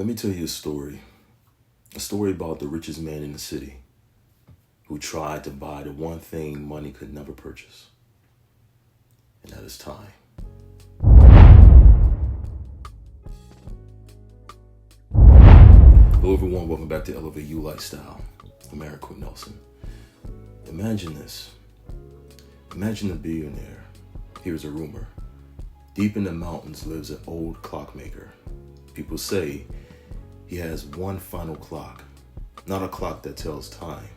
Let me tell you a story about the richest man in the city who tried to buy the one thing money could never purchase, and that is time. Hello, everyone. Welcome back to Elevate You Lifestyle. I'm Aaron Quick Nelson. Imagine this. Imagine a billionaire. Here's a rumor. Deep in the mountains lives an old clockmaker. People say he has one final clock. Not a clock that tells time,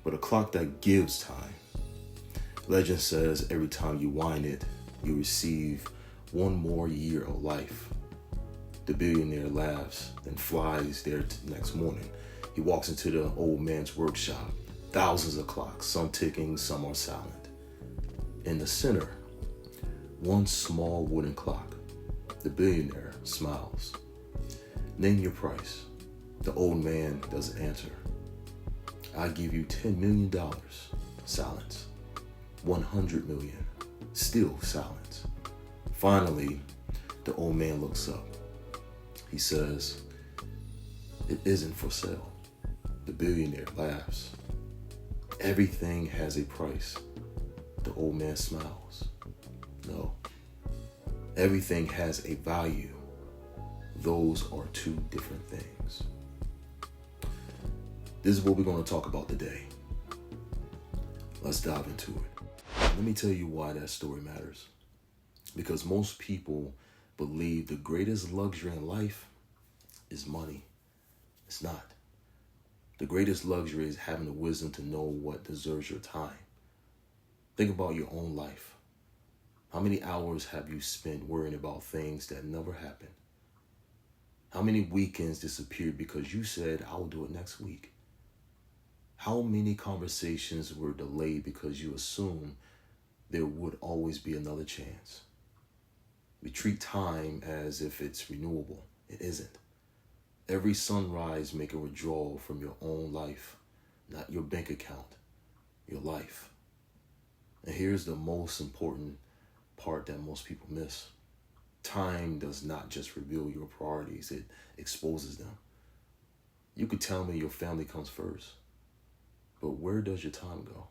but a clock that gives time. Legend says every time you wind it, you receive one more year of life. The billionaire laughs, then flies there next morning. He walks into the old man's workshop. Thousands of clocks, some ticking, some are silent. In the center, one small wooden clock. The billionaire smiles. Name your price. The old man doesn't answer. I give you $10 million. Silence. 100 million. Still silence. Finally, the old man looks up. He says, "It isn't for sale." The billionaire laughs. Everything has a price. The old man smiles. No. Everything has a value. Those are two different things. This is what we're going to talk about today. Let's dive into it. Let me tell you why that story matters. Because most people believe the greatest luxury in life is money. It's not. The greatest luxury is having the wisdom to know what deserves your time. Think about your own life. How many hours have you spent worrying about things that never happened? How many weekends disappeared because you said, "I'll do it next week"? How many conversations were delayed because you assumed there would always be another chance? We treat time as if it's renewable. It isn't. Every sunrise make a withdrawal from your own life, not your bank account, your life. And here's the most important part that most people miss. Time does not just reveal your priorities, it exposes them. You could tell me your family comes first, but where does your time go?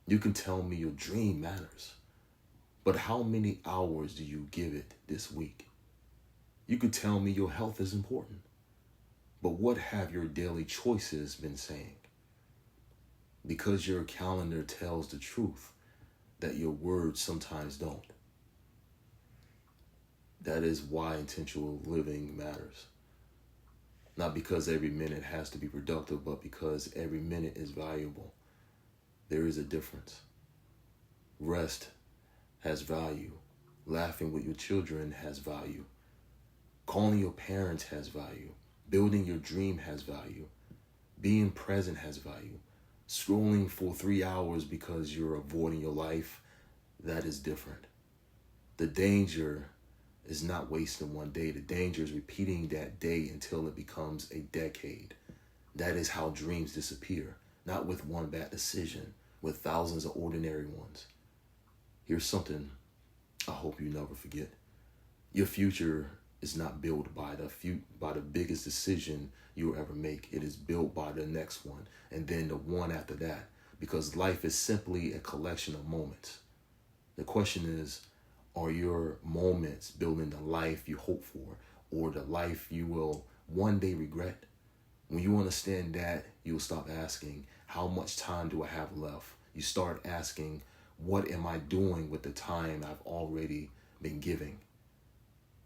You can tell me your dream matters, but how many hours do you give it this week? You could tell me your health is important, but what have your daily choices been saying? Because your calendar tells the truth that your words sometimes don't. That is why intentional living matters. Not because every minute has to be productive, but because every minute is valuable. There is a difference. Rest has value. Laughing with your children has value. Calling your parents has value. Building your dream has value. Being present has value. Scrolling for 3 hours because you're avoiding your life, that is different. The danger is not wasting one day. The danger is repeating that day until it becomes a decade. That is how dreams disappear, not with one bad decision, with thousands of ordinary ones. Here's something I hope you never forget. Your future is not built by the biggest decision you will ever make. It is built by the next one, and then the one after that, because life is simply a collection of moments. The question is, are your moments building the life you hope for, or the life you will one day regret? When you understand that, you'll stop asking, how much time do I have left? You start asking, what am I doing with the time I've already been giving?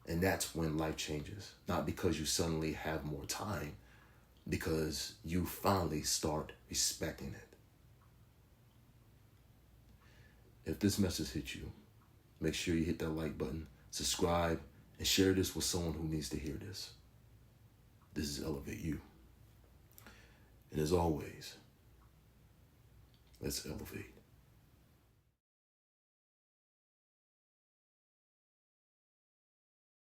And that's when life changes. Not because you suddenly have more time, because you finally start respecting it. If this message hit you, make sure you hit that like button, subscribe, and share this with someone who needs to hear this. This is Elevate You. And as always, let's elevate.